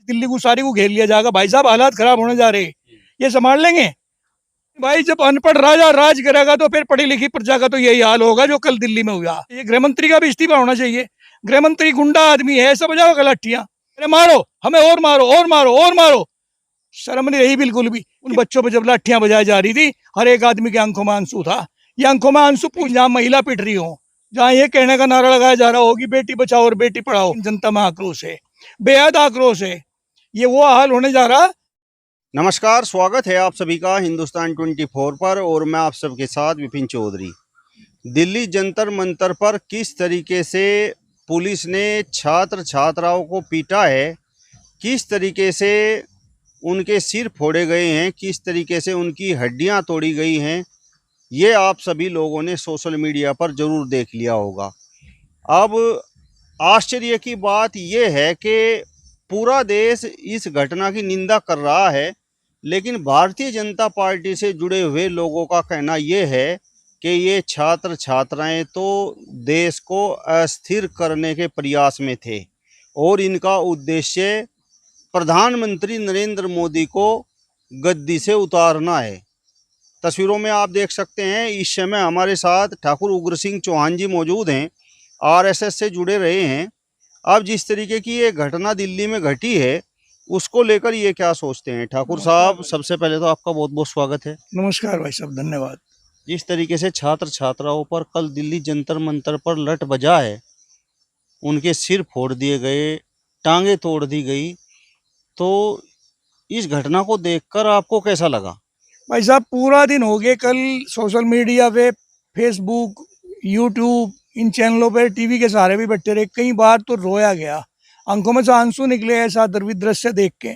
दिल्ली को सारी को घेर लिया जाएगा। भाई साहब हालात खराब होने जा रहे, ये संभाल लेंगे? भाई जब अनपढ़ राजा राज करेगा तो फिर पढ़ी लिखी प्रजा का तो यही हाल होगा जो कल दिल्ली में हुआ। ये गृह मंत्री का भी इस्तीफा होना चाहिए। गृह मंत्री गुंडा आदमी है, सब बजाओ लाठियां, अरे मारो हमें और मारो और मारो और मारो। शर्म नहीं रही बिल्कुल भी। उन बच्चों पर जब लाठियां बजाई जा रही थी, हर एक आदमी के आंखों में आंसू था। ये आंखों में आंसू पूछ जहाँ महिला पिट रही हो, जहाँ ये कहने का नारा लगाया जा रहा हो कि बेटी बचाओ और बेटी पढ़ाओ, जनता में आक्रोश है, बेहद आक्रोश है। ये वो हाल होने जा रहा। नमस्कार, स्वागत है आप सभी का हिंदुस्तान 24 पर और मैं आप सबके साथ विपिन चौधरी। दिल्ली जंतर मंतर पर किस तरीके से पुलिस ने छात्र छात्राओं को पीटा है, किस तरीके से उनके सिर फोड़े गए हैं, किस तरीके से उनकी हड्डियां तोड़ी गई हैं, ये आप सभी लोगों ने सोशल मीडिया पर ज़रूर देख लिया होगा। अब आश्चर्य की बात यह है कि पूरा देश इस घटना की निंदा कर रहा है, लेकिन भारतीय जनता पार्टी से जुड़े हुए लोगों का कहना यह है कि ये छात्र छात्राएं तो देश को अस्थिर करने के प्रयास में थे और इनका उद्देश्य प्रधानमंत्री नरेंद्र मोदी को गद्दी से उतारना है। तस्वीरों में आप देख सकते हैं, इस समय हमारे साथ ठाकुर उग्र सिंह चौहान जी मौजूद हैं, आरएसएस से जुड़े रहे हैं। अब जिस तरीके की ये घटना दिल्ली में घटी है, उसको लेकर ये क्या सोचते हैं? ठाकुर साहब, सबसे पहले तो आपका बहुत बहुत स्वागत है। नमस्कार भाई साहब, धन्यवाद। जिस तरीके से छात्र छात्राओं पर कल दिल्ली जंतर मंतर पर लठ बजा है, उनके सिर फोड़ दिए गए, टांगे तोड़ दी गई, तो इस घटना को देखकर आपको कैसा लगा? भाई साहब पूरा दिन हो गए, कल सोशल मीडिया पे, फेसबुक, यूट्यूब, इन चैनलों पे, टीवी के सहारे भी बैठे रहे। कई बार तो रोया गया, आंखों में से आंसू निकले ऐसा द्रवित दृश्य देख के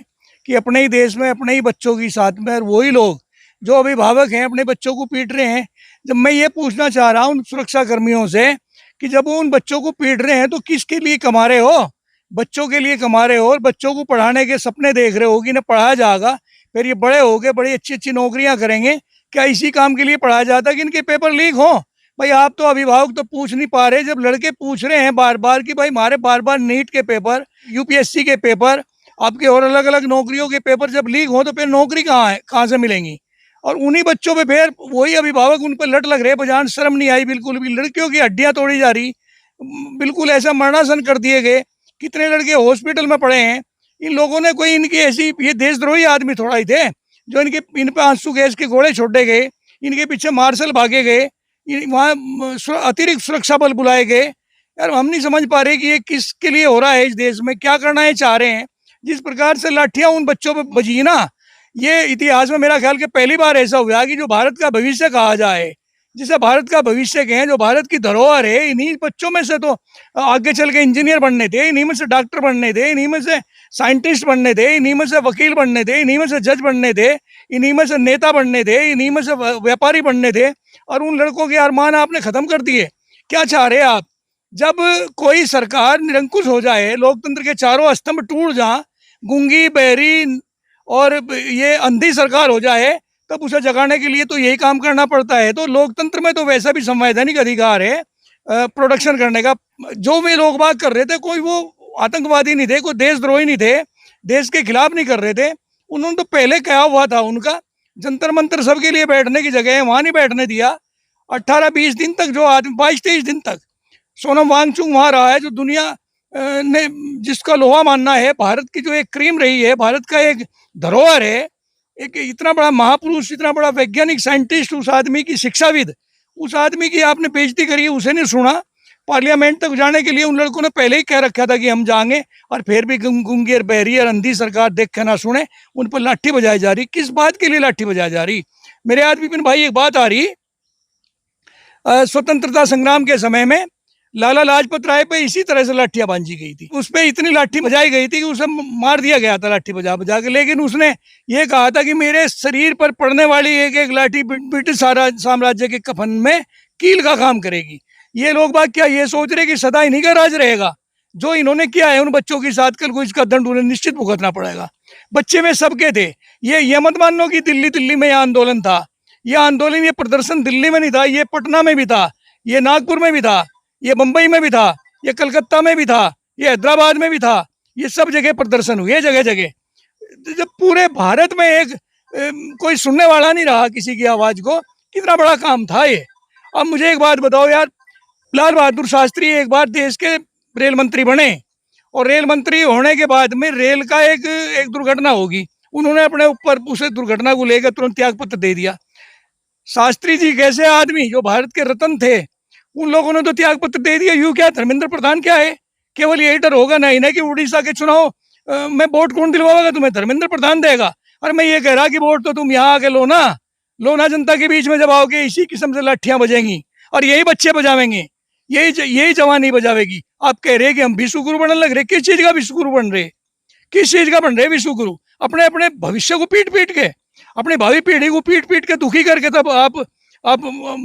कि अपने ही देश में अपने ही बच्चों की साथ में वही लोग जो अभिभावक हैं अपने बच्चों को पीट रहे हैं। जब मैं ये पूछना चाह रहा हूँ सुरक्षा कर्मियों से कि जब वो उन बच्चों को पीट रहे हैं तो किसके लिए कमा रहे हो? बच्चों के लिए कमा रहे हो और बच्चों को पढ़ाने के सपने देख रहे हो कि इन्हें पढ़ाया जाएगा, फिर ये बड़े हो गए बड़ी अच्छी अच्छी नौकरियां करेंगे। क्या इसी काम के लिए पढ़ाया जाता है कि इनके पेपर लीक हो? भाई आप तो अभिभावक तो पूछ नहीं पा रहे। जब लड़के पूछ रहे हैं बार बार कि भाई हमारे बार बार नीट के पेपर, यूपीएससी के पेपर, आपके और अलग अलग नौकरियों के पेपर जब लीक हो तो फिर नौकरी कहाँ है, कहाँ से मिलेंगी? और उन्हीं बच्चों पे फिर वही अभिभावक उन पर लट लग रहे। बजान शर्म नहीं आई बिल्कुल भी। लड़कियों की हड्डियां तोड़ी जा रही, बिल्कुल ऐसा मरणासन कर दिए गए। कितने लड़के हॉस्पिटल में पड़े हैं। इन लोगों ने कोई इनकी ऐसी, ये देशद्रोही आदमी थोड़ा ही थे जो इन पे आंसू गैस के गोले छोड़े गए, इनके पीछे मार्शल भागे गए, वहाँ अतिरिक्त सुरक्षा बल बुलाए गए। यार हम नहीं समझ पा रहे कि ये किसके लिए हो रहा है, इस देश में क्या करना है चाह रहे हैं। जिस प्रकार से लाठियां उन बच्चों पे बजी ना, ये इतिहास में मेरा ख्याल कि पहली बार ऐसा हुआ कि जो भारत का भविष्य कहा जाए, जिसे भारत का भविष्य कहें, जो भारत की धरोहर है, इन्हीं बच्चों में से तो आगे चल के इंजीनियर बनने थे, इन्हीं में से डॉक्टर बनने थे, इन्हीं में से साइंटिस्ट बनने थे, इन्हीं में से वकील बनने थे, इन्हीं में से जज बनने थे, इन्हीं में से नेता बनने थे, इन्हीं में से व्यापारी बनने थे। और उन लड़कों के अरमान आपने खत्म कर दिए। क्या चाह रहे आप? जब कोई सरकार निरंकुश हो जाए, लोकतंत्र के चारों स्तंभ टूट जाए, गूंगी बहरी और ये अंधी सरकार हो जाए, तब उसे जगाने के लिए तो यही काम करना पड़ता है। तो लोकतंत्र में तो वैसा भी संवैधानिक अधिकार है प्रोडक्शन करने का। जो भी लोग बात कर रहे थे, कोई वो आतंकवादी नहीं थे, कोई देशद्रोही नहीं थे, देश के खिलाफ नहीं कर रहे थे। उन्होंने तो पहले कहा हुआ था, उनका जंतर मंतर सबके लिए बैठने की जगह है, वहां नहीं बैठने दिया। 18-20 दिन तक जो आदमी, 22-23 दिन तक सोनम वांगचुक वहां रहा है, जो दुनिया ने जिसका लोहा मानना है, भारत की जो एक क्रीम रही है, भारत का एक धरोहर है, एक इतना बड़ा महापुरुष, इतना बड़ा वैज्ञानिक साइंटिस्ट, उस आदमी की शिक्षाविद, उस आदमी की आपने बेइज्जती करी, उसे नहीं सुना। पार्लियामेंट तक जाने के लिए उन लड़कों ने पहले ही कह रखा था कि हम जाएंगे, और फिर भी गूंगी और बहरी और अंधी सरकार देख के ना सुने, उन पर लाठी बजाई जा रही। किस बात के लिए लाठी बजाई जा रही? मेरे आज विपिन भाई एक बात आ रही, स्वतंत्रता संग्राम के समय में लाला लाजपत राय पे इसी तरह से लाठियां बांधी गई थी। उस पे इतनी लाठी बजाई गई थी कि उसे मार दिया गया था लाठी बजा बजा के। लेकिन उसने ये कहा था कि मेरे शरीर पर पड़ने वाली एक एक लाठी ब्रिटिश साम्राज्य के कफन में कील का काम करेगी। ये लोग बात क्या ये सोच रहे कि सदा इन्हीं का राज रहेगा? जो इन्होंने किया है उन बच्चों के साथ, कल को इसका दंड उन्हें निश्चित भुगतना पड़ेगा। बच्चे में सबके थे। ये मत मानो कि दिल्ली में यह आंदोलन था। यह आंदोलन, ये प्रदर्शन दिल्ली में नहीं था, ये पटना में भी था, ये नागपुर में भी था, ये मुंबई में भी था, ये कलकत्ता में भी था, ये हैदराबाद में भी था, ये सब जगह प्रदर्शन हुए, जगह जगह। जब पूरे भारत में एक कोई सुनने वाला नहीं रहा किसी की आवाज को, कितना बड़ा काम था ये। अब मुझे एक बात बताओ यार, लाल बहादुर शास्त्री एक बार देश के रेल मंत्री बने, और रेल मंत्री होने के बाद में रेल का एक दुर्घटना होगी, उन्होंने अपने ऊपर उस दुर्घटना को लेकर तुरंत त्याग पत्र दे दिया। शास्त्री जी कैसे आदमी जो भारत के रत्न थे, उन लोगों ने तो त्याग पत्र दे दिया। यूं क्या धर्मेंद्र प्रधान क्या है, केवल यही डर होगा नहीं ना कि उड़ीसा के चुनाव में वोट कौन दिलवाएगा तुम्हें, धर्मेंद्र प्रधान देगा। अरे मैं ये कह रहा कि वोट तो तुम यहाँ आके लो ना जनता के बीच में जब आओगे इसी किस्म से लाठियां बजेंगी और यही बच्चे बजावेंगे, यही जवानी बजावेगी। आप कह रहे कि हम विश्वगुरु बनने लग रहे, किस चीज का विश्वगुरु बन रहे, किस चीज का बन रहे विश्वगुरु? अपने अपने भविष्य को पीट पीट के, अपनी भावी पीढ़ी को पीट पीट के दुखी करके तब आप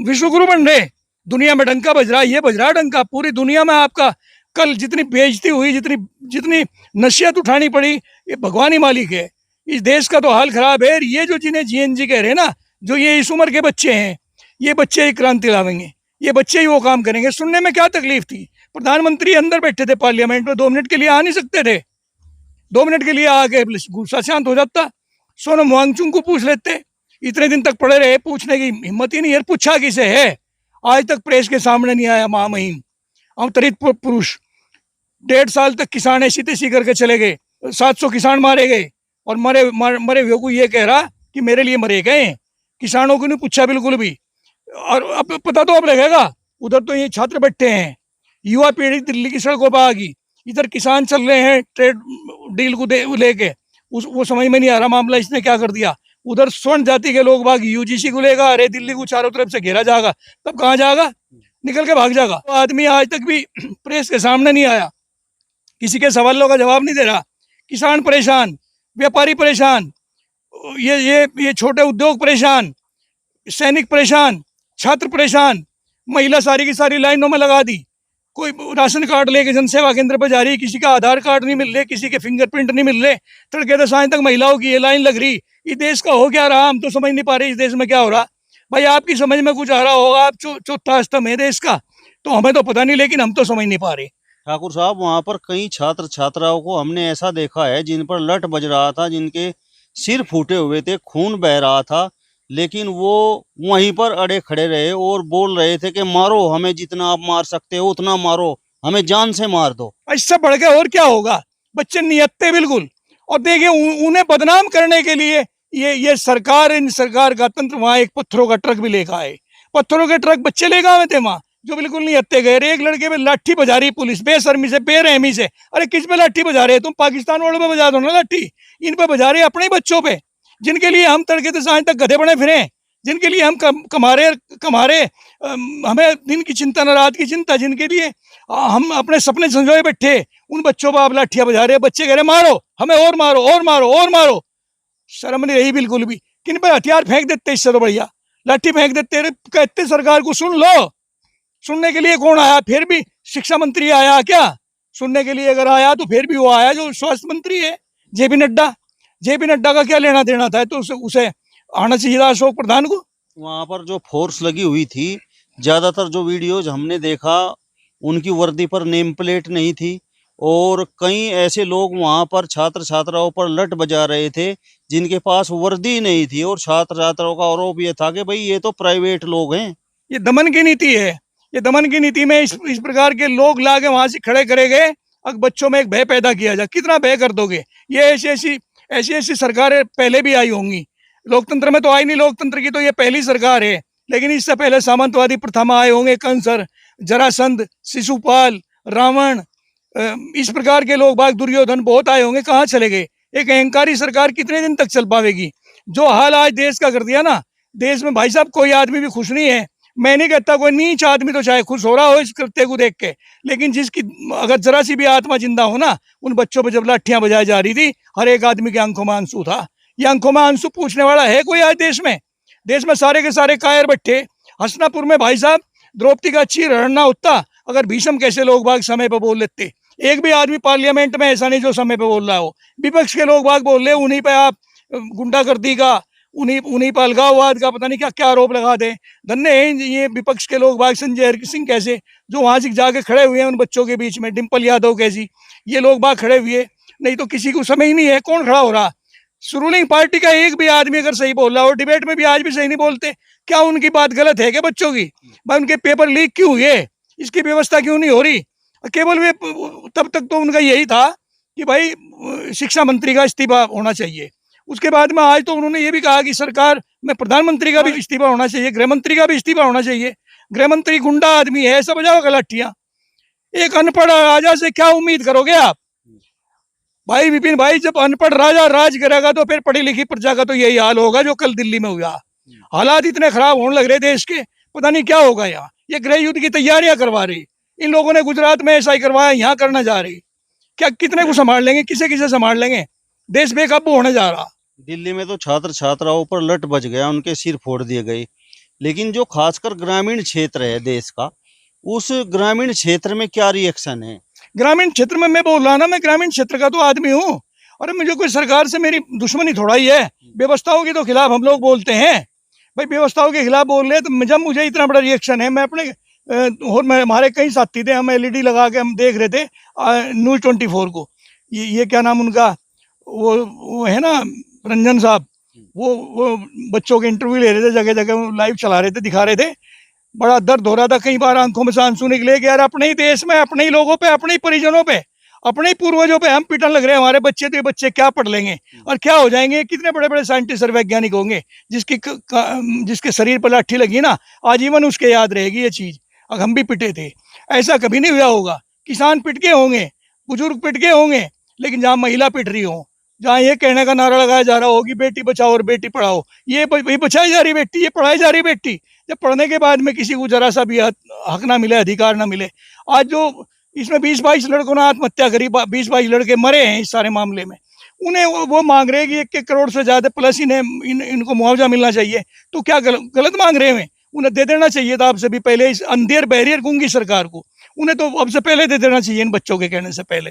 विश्वगुरु बन रहे। दुनिया में डंका बज रहा है, ये बज रहा है डंका पूरी दुनिया में आपका। कल जितनी बेइज्जती हुई, जितनी नसीहत उठानी पड़ी, ये भगवान ही मालिक है। इस देश का तो हाल खराब है। ये जो जिन्हें जीएनजी कह रहे हैं ना, जो ये इस उम्र के बच्चे हैं, ये बच्चे ही क्रांति लावेंगे, ये बच्चे ही वो काम करेंगे। सुनने में क्या तकलीफ थी, प्रधानमंत्री अंदर बैठे थे पार्लियामेंट में, 2 मिनट के लिए आ नहीं सकते थे, 2 मिनट के लिए आके गुस्सा शांत हो जाता। सोनम वांगचुक को पूछ लेते, इतने दिन तक पड़े रहे, पूछने की हिम्मत ही नहीं है। पूछा किसे है, आज तक प्रेस के सामने नहीं आया महामहिम अवतरित पुरुष। 1.5 साल तक किसान ऐसी तैसी करके चले गए, 700 किसान मारे गए, और मरे हुए को ये कह रहा कि मेरे लिए मरे गए। किसानों को नहीं पूछा बिल्कुल भी। और अब पता तो अब लगेगा, उधर तो ये छात्र बैठे हैं, युवा पीढ़ी दिल्ली की सड़कों पर आ गई, इधर किसान चल रहे हैं ट्रेड डील को लेके, वो समझ में नहीं आ रहा मामला इसने क्या कर दिया। उधर स्वर्ण जाति के लोग बाग यूजीसी को लेगा, अरे दिल्ली को चारों तरफ से घेरा जाएगा, तब कहाँ जाएगा, निकल के भाग जाएगा। तो आदमी आज तक भी प्रेस के सामने नहीं आया, किसी के सवालों का जवाब नहीं दे रहा। किसान परेशान, व्यापारी परेशान, ये छोटे उद्योग परेशान, सैनिक परेशान, छात्र परेशान, महिला सारी की सारी लाइनों में लगा दी। कोई राशन कार्ड लेके जनसेवा केंद्र पर जा रही, किसी का आधार कार्ड नहीं मिल रहे, किसी के फिंगरप्रिंट नहीं मिल रहे, तड़के से साँझ तक महिलाओं की ये लाइन लग रही। ये देश का हो क्या रहा, हम तो समझ नहीं पा रहे इस देश में क्या हो रहा। भाई आपकी समझ में कुछ आ रहा होगा, आप चौथा स्तंभ है देश का, तो हमें तो पता नहीं, लेकिन हम तो समझ नहीं पा रहे। ठाकुर साहब, वहाँ पर कई छात्र छात्राओं को हमने ऐसा देखा है जिन पर लठ बज रहा था, जिनके सिर फूटे हुए थे, खून बह रहा था, लेकिन वो वहीं पर अड़े खड़े रहे और बोल रहे थे कि मारो हमें, जितना आप मार सकते हो उतना मारो, हमें जान से मार दो। इससे बढ़ के और क्या होगा, बच्चे नियत्ते बिल्कुल। और देखिए उन्हें बदनाम करने के लिए ये सरकार, इन सरकार का तंत्र, वहां एक पत्थरों का ट्रक भी लेकर आए, पत्थरों के ट्रक बच्चे लेकर आए थे वहां, जो बिल्कुल नहीं हत्ते गए। एक लड़के पे लाठी बजा रही पुलिस, बेशर्मी से, बेरहमी से। अरे किस पे लाठी बजा रहे, तुम पाकिस्तान वालों पे बजा दो ना लाठी, इन पे बजा रहे अपने ही बच्चों पे, जिनके लिए हम तड़के से सांझ तक गधे बने फिरे, जिनके लिए हम कमारे हमें दिन की चिंता न रात की चिंता, जिनके लिए हम अपने सपने संजोए बैठे, उन बच्चों पर आप लाठियां बजा रहे। बच्चे कह रहे मारो हमें, और मारो और मारो और मारो। शर्म नहीं रही बिल्कुल भी। किन पर हथियार फेंक देते, इससे तो बढ़िया लाठी फेंक देते। कहते सरकार को सुन लो, सुनने के लिए कौन आया? फिर भी शिक्षा मंत्री आया क्या सुनने के लिए? अगर आया तो फिर भी वो आया जो स्वास्थ्य मंत्री है, जेपी नड्डा। जेपी नड्डा का क्या लेना देना था, तो उसे आना चाहिए था अशोक प्रधान को। वहाँ पर जो फोर्स लगी हुई थी, ज्यादातर जो वीडियोज हमने देखा, उनकी वर्दी पर नेम प्लेट नहीं थी, और कई ऐसे लोग वहाँ पर छात्र छात्राओं पर लठ बजा रहे थे जिनके पास वर्दी नहीं थी, और छात्र छात्राओं का आरोप ये था कि भाई ये तो प्राइवेट लोग हैं। ये दमन की नीति है। ये दमन की नीति में इस प्रकार के लोग लाके वहां से खड़े करे गए, अब बच्चों में एक भय पैदा किया जाए। कितना भय कर दोगे? ये ऐसी सरकारें पहले भी आई होंगी, लोकतंत्र में तो आई नहीं, लोकतंत्र की तो ये पहली सरकार है। लेकिन इससे पहले सामंतवादी प्रथा में आए होंगे कंसर, जरासंध, शिशुपाल, रावण, इस प्रकार के लोग बाग, दुर्योधन, बहुत आए होंगे। कहाँ चले गए? एक अहंकारी सरकार कितने दिन तक चल पावेगी? जो हाल आज देश का कर दिया ना, देश में भाई साहब कोई आदमी भी खुश नहीं है। मैं नहीं कहता कोई नीच आदमी तो चाहे खुश हो रहा हो इस कृत्य को देख के, लेकिन जिसकी अगर जरा सी भी आत्मा जिंदा हो ना, उन बच्चों पर जब लाठियां बजाई जा रही थी, हर एक आदमी के आंखों में आंसू था। ये आंखों में आंसू पूछने वाला है कोई आज देश में? देश में सारे के सारे कायर बैठे। हसनापुर में भाई साहब द्रौपदी का चीर हरणा होता अगर भीषम कैसे लोग बाग समय पर बोल लेते। एक भी आदमी पार्लियामेंट में ऐसा नहीं जो समय पर बोल रहा हो। विपक्ष के लोग बाग बोल रहे, उन्हीं पे आप गुंडागर्दी का, उन्हीं पर अलगाववाद का पता नहीं क्या क्या आरोप लगा दे। धन्य है ये विपक्ष के लोग बाग, संजय सिंह कैसे, जो वहां से जाके खड़े हुए हैं उन बच्चों के बीच में, डिम्पल यादव कैसी, ये लोग बाग खड़े हुए नहीं तो किसी को समय ही नहीं है। कौन खड़ा हो रहा? रूलिंग पार्टी का एक भी आदमी अगर सही बोल रहा हो, डिबेट में भी आज भी सही नहीं बोलते, क्या उनकी बात गलत है क्या बच्चों की? भाई उनके पेपर लीक क्यों हुए, इसकी व्यवस्था क्यों नहीं हो रही? केवल वे, तब तक तो उनका यही था कि भाई शिक्षा मंत्री का इस्तीफा होना चाहिए। उसके बाद में आज तो उन्होंने ये भी कहा कि सरकार में प्रधानमंत्री का भी इस्तीफा होना चाहिए, गृह मंत्री का भी इस्तीफा होना चाहिए। गृह मंत्री गुंडा आदमी है, सब बजाओ गलठियां। एक अनपढ़ राजा से क्या उम्मीद करोगे आप? भाई विपिन भाई, जब अनपढ़ राजा राज करेगा तो फिर पढ़ी लिखी प्रजा का तो यही हाल होगा जो कल दिल्ली में हुआ। हालात इतने खराब होने लग रहे देश के, पता नहीं क्या होगा। यहाँ ये गृह युद्ध की तैयारियां करवा रही इन लोगों ने, गुजरात में ऐसा ही करवाया, यहाँ करना जा रही। क्या कितने को संभाल लेंगे, किसे किसे संभाल लेंगे? देश बेकाबू होने जा रहा। दिल्ली में तो छात्र छात्राओं पर लठ बज गया, उनके सिर फोड़ दिए गए। लेकिन जो खासकर ग्रामीण क्षेत्र है देश का, उस ग्रामीण क्षेत्र में क्या रिएक्शन है? ग्रामीण क्षेत्र में मैं बोल रहा ना, मैं ग्रामीण क्षेत्र का तो आदमी हूँ। और मुझे कोई सरकार से मेरी दुश्मनी थोड़ा ही है। व्यवस्थाओं के तो खिलाफ हम लोग बोलते हैं। भाई व्यवस्थाओं के खिलाफ बोल रहे तो जब मुझे इतना बड़ा रिएक्शन है, मैं अपने और हमारे कई साथी थे, हम एलईडी लगा के हम देख रहे थे न्यूज़ 24 को। ये क्या नाम उनका, वो है ना रंजन साहब, वो बच्चों के इंटरव्यू ले रहे थे, जगह जगह लाइव चला रहे थे, दिखा रहे थे। बड़ा दर्द हो रहा था, कई बार आंखों में से आंसू निकले कि यार अपने ही देश में, अपने ही लोगों पे, अपने ही परिजनों पे, अपने ही पूर्वजों पे हम पिटन लग रहे हैं। हमारे बच्चे, तो ये बच्चे क्या पढ़ लेंगे और क्या हो जाएंगे? कितने बड़े बड़े साइंटिस्ट और वैज्ञानिक होंगे जिसके शरीर पर लाठी लगी ना, आजीवन उसके याद रहेगी ये चीज। अब हम भी पिटे थे, ऐसा कभी नहीं हुआ होगा। किसान पिट के होंगे, बुजुर्ग पिट के होंगे, लेकिन जहाँ महिला पिट रही हो, जहाँ ये कहने का नारा लगाया जा रहा हो कि बेटी बचाओ और बेटी पढ़ाओ, ये बचाई जा रही बेटी, ये पढ़ाई जा रही बेटी, जब पढ़ने के बाद में किसी को जरा सा भी हक ना मिले, अधिकार ना मिले। आज जो इसमें 20-22 लड़कों ने आत्महत्या करी, 20-22 लड़के मरे हैं इस सारे मामले में, उन्हें वो मांग रहे हैं कि 1 करोड़ से ज्यादा प्लस इनको मुआवजा मिलना चाहिए। तो क्या गलत मांग रहे हैं? उन्हें दे देना चाहिए था आपसे भी पहले। इस अंधेर बैरियर गूंगी सरकार को उन्हें तो अब से पहले दे देना चाहिए, इन बच्चों के कहने से पहले।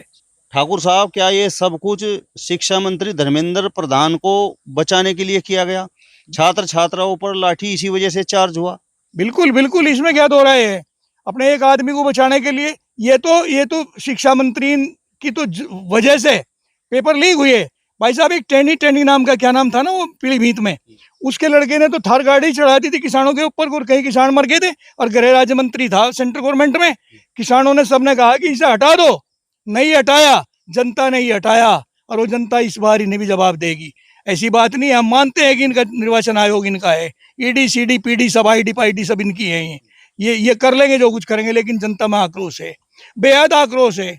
ठाकुर साहब, क्या ये सब कुछ शिक्षा मंत्री धर्मेंद्र प्रधान को बचाने के लिए किया गया? छात्र छात्राओं पर लाठी इसी वजह से चार्ज हुआ? बिल्कुल बिल्कुल, इसमें क्या दो राय है? अपने एक आदमी को बचाने के लिए ये तो शिक्षा मंत्री की तो वजह से पेपर लीक हुए। भाई साहब, एक टेनी नाम का, क्या नाम था ना वो, पीलीभीत में, उसके लड़के ने तो थार गाड़ी चढ़ा दी थी किसानों के ऊपर, और कई किसान मर गए थे। और गृह राज्य मंत्री था सेंट्रल गवर्नमेंट में। किसानों ने सबने कहा कि इसे हटा दो, नहीं हटाया, जनता ने ही हटाया, और वो जनता इस बार इन्हें भी जवाब देगी। ऐसी बात नहीं है, हम मानते हैं कि इनका निर्वाचन आयोग इनका है, ईडी सीडी पीडी सब, आईडी पाईडी सब इनकी है। ये कर लेंगे जो कुछ करेंगे, लेकिन जनता में आक्रोश है, बेहद आक्रोश है।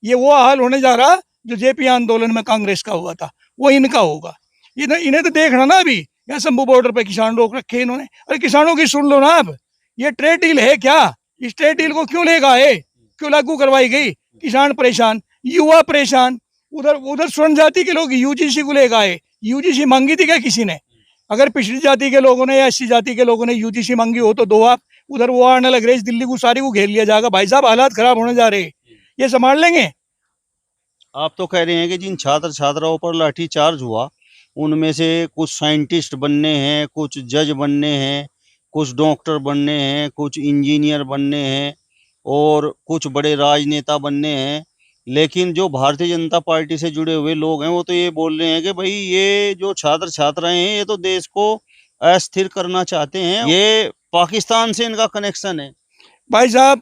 ये वो हाल होने जा रहा जो जेपी आंदोलन में कांग्रेस का हुआ था, वो इनका होगा। इन्हें तो देखना ना, अभी यहाँ शंभू बॉर्डर पे किसान रोक रखे इन्होंने। अरे किसानों की सुन लो ना, अब ये ट्रेड डील है क्या? इस ट्रेड डील को क्यों ले गए, क्यों लागू करवाई गई? किसान परेशान, युवा परेशान। उधर स्वर्ण जाति के लोग यूजीसी को ले गए। यूजीसी मांगी थी क्या किसी ने? अगर पिछड़ी जाति के लोगों ने या एससी जाति के लोगों ने यूजीसी मांगी हो तो दो आप। उधर वो आने लग रहे, इस दिल्ली को सारी को घेर लिया जाएगा। भाई साहब, हालात खराब होने जा रहे, ये संभाल लेंगे? आप तो कह रहे हैं कि जिन छात्र छात्राओं पर लाठी चार्ज हुआ, उनमें से कुछ साइंटिस्ट बनने हैं, कुछ जज बनने हैं, कुछ डॉक्टर बनने हैं, कुछ इंजीनियर बनने हैं, और कुछ बड़े राजनेता बनने हैं। लेकिन जो भारतीय जनता पार्टी से जुड़े हुए लोग हैं, वो तो ये बोल रहे हैं कि भाई ये जो छात्र छात्राएं हैं, ये तो देश को अस्थिर करना चाहते हैं, ये पाकिस्तान से इनका कनेक्शन है। भाई साहब,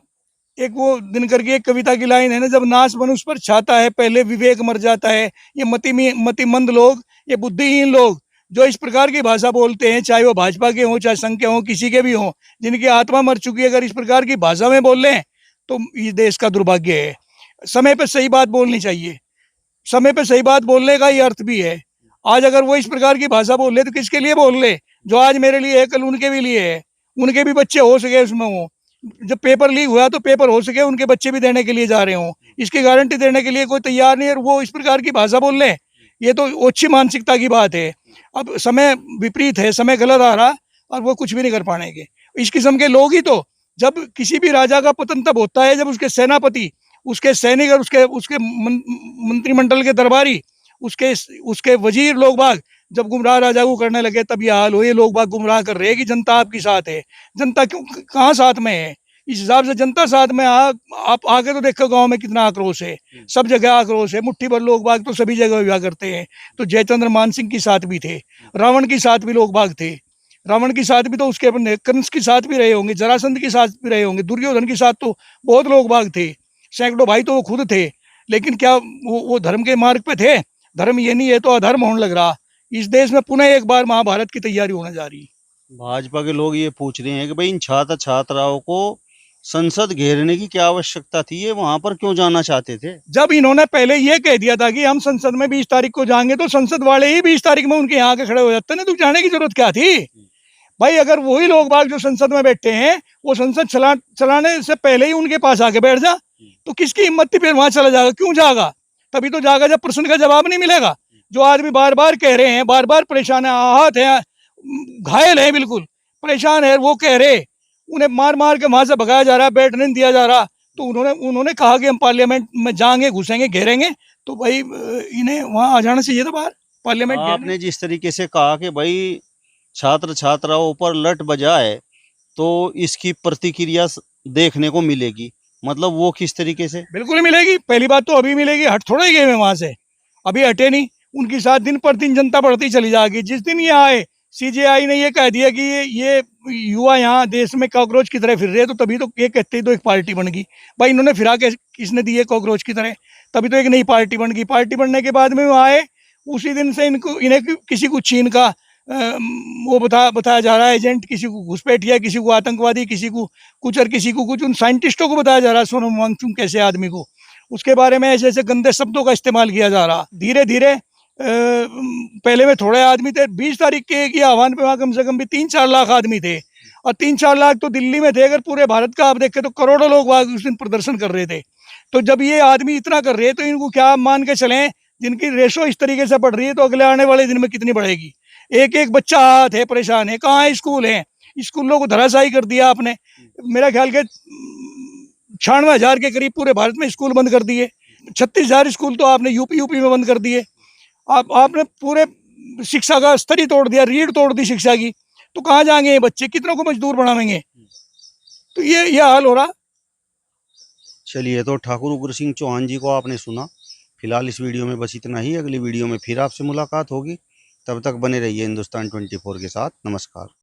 एक वो दिनकर की एक कविता की लाइन है ना, जब नाश मनुष्य पर छाता है, पहले विवेक मर जाता है। ये मतिमंद लोग, ये बुद्धिहीन लोग जो इस प्रकार की भाषा बोलते हैं, चाहे वो भाजपा के हों, चाहे संघ के हों, किसी के भी हों, जिनकी आत्मा मर चुकी है, अगर इस प्रकार की भाषा में बोल लें तो ये देश का दुर्भाग्य है। समय पे सही बात बोलनी चाहिए, समय पे सही बात बोलने का ही अर्थ भी है। आज अगर वो इस प्रकार की भाषा बोल ले तो किसके लिए बोल ले? जो आज मेरे लिए है, कल उनके भी लिए है, उनके भी बच्चे हो सके उसमें हो। जब पेपर लीक हुआ तो पेपर हो सके उनके बच्चे भी देने के लिए जा रहे हों, इसकी गारंटी देने के लिए कोई तैयार नहीं है, और वो इस प्रकार की भाषा बोल ले, ये तो ओछी मानसिकता की बात है। अब समय विपरीत है, समय गलत आ रहा, और वो कुछ भी नहीं कर पाएंगे। इस किस्म के लोग ही तो, जब किसी भी राजा का पतन तब होता है जब उसके सेनापति, उसके सैनिक और उसके मंत्रिमंडल के दरबारी, उसके वजीर लोग बाग जब गुमराह राजा को करने लगे, तब ये हाल हो। ये लोग बाग गुमराह कर रहे हैं कि जनता आपके साथ है। जनता क्यों, कहाँ साथ में है? इस हिसाब से जनता साथ में आप आके तो देखो गांव में कितना आक्रोश है, सब जगह आक्रोश है, मुट्ठी भर लोग बाग तो सभी जगह विवाह करते हैं। तो जयचंद्र मान सिंह के साथ भी थे, रावण के साथ भी लोग बाग थे, रावण के साथ भी तो उसके अपने कंस के साथ भी रहे होंगे, जरासंध के साथ भी रहे होंगे, दुर्योधन के साथ तो बहुत लोग बाग थे, सैकड़ों भाई तो वो खुद थे। लेकिन क्या वो धर्म के मार्ग पे थे? धर्म ये नहीं है तो अधर्म होने लग रहा। इस देश में पुनः एक बार महाभारत की तैयारी होने जा रही। भाजपा के लोग ये पूछ रहे हैं कि भाई इन छात्र छात्राओं को संसद घेरने की क्या आवश्यकता थी, ये वहां पर क्यों जाना चाहते थे? जब इन्होंने पहले ये कह दिया था कि हम संसद में 20 तारीख को जाएंगे, तो संसद वाले ही 20 तारीख में उनके यहाँ के खड़े हो जाते ना, तो जाने की जरूरत क्या थी भाई? अगर वही लोग बाग जो संसद में बैठे हैं वो संसद चलाने से पहले ही उनके पास आके बैठ जा, तो किसकी हिम्मत थी फिर वहां चला जाएगा? क्यों जाएगा? तभी तो जाएगा जब प्रश्न का जवाब नहीं मिलेगा। जो आदमी बार बार कह रहे हैं, बार बार परेशान है, आहत है, घायल है, बिल्कुल परेशान है, वो कह रहे, उन्हें मार मार के वहां से भगाया जा रहा, बैठने नहीं दिया जा रहा, तो उन्होंने कहा कि हम पार्लियामेंट में जाएंगे, घुसेंगे, घेरेंगे, तो भाई इन्हें वहां आ जाना चाहिए था बाहर पार्लियामेंट। आपने जिस तरीके से कहा कि भाई छात्र छात्राओं पर लठ बजाए तो इसकी प्रतिक्रिया देखने को मिलेगी, मतलब वो किस तरीके से? बिल्कुल मिलेगी, पहली बात तो अभी मिलेगी, हट थोड़ा ही गए हैं वहां से, अभी हटे नहीं, उनके साथ दिन पर दिन जनता बढ़ती चली जाएगी। जिस दिन ये आए, सीजेआई ने ये कह दिया कि ये युवा यहाँ देश में कॉकरोच की तरह फिर रहे, तो तभी तो ये कहते तो एक पार्टी बन गई। भाई इन्होंने फिरा के किसने दी है कॉकरोच की तरह? तभी तो एक नई पार्टी बन गई। पार्टी बनने के बाद में वो आए, उसी दिन से इन्हें किसी को चीन का वो बताया जा रहा है एजेंट, किसी को घुसपैठिया, किसी को आतंकवादी, किसी को कुछ और किसी को कुछ, उन साइंटिस्टों को बताया जा रहा है सोनम वांगचुक कैसे आदमी को, उसके बारे में ऐसे ऐसे गंदे शब्दों का इस्तेमाल किया जा रहा। धीरे धीरे पहले में थोड़े आदमी थे, 20 तारीख के एक आह्वान पे वहाँ कम से कम भी 3-4 लाख आदमी थे, और 3-4 लाख तो दिल्ली में थे। अगर पूरे भारत का आप देखें तो करोड़ों लोग वहाँ उस दिन प्रदर्शन कर रहे थे। तो जब ये आदमी इतना कर रहे हैं तो इनको क्या मान के चलें, जिनकी रेशो इस तरीके से बढ़ रही है तो अगले आने वाले दिन में कितनी बढ़ेगी? एक एक बच्चा हाथ है, परेशान है, कहाँ है स्कूल है? स्कूलों को धराशायी कर दिया आपने। मेरा ख्याल के 96,000 के करीब पूरे भारत में स्कूल बंद कर दिए, 36,000 स्कूल तो आपने यूपी में बंद कर दिए। आपने पूरे शिक्षा का स्तर ही तोड़ दिया, रीढ़ तोड़ दी शिक्षा की, तो कहाँ जाएंगे ये बच्चे? कितनों को मजदूर बनाएंगे? तो ये हाल हो रहा। चलिए, तो ठाकुर उग्र सिंह चौहान जी को आपने सुना। फिलहाल इस वीडियो में बस इतना ही। अगली वीडियो में फिर आपसे मुलाकात होगी, तब तक बने रहिए हिंदुस्तान 24 के साथ। नमस्कार।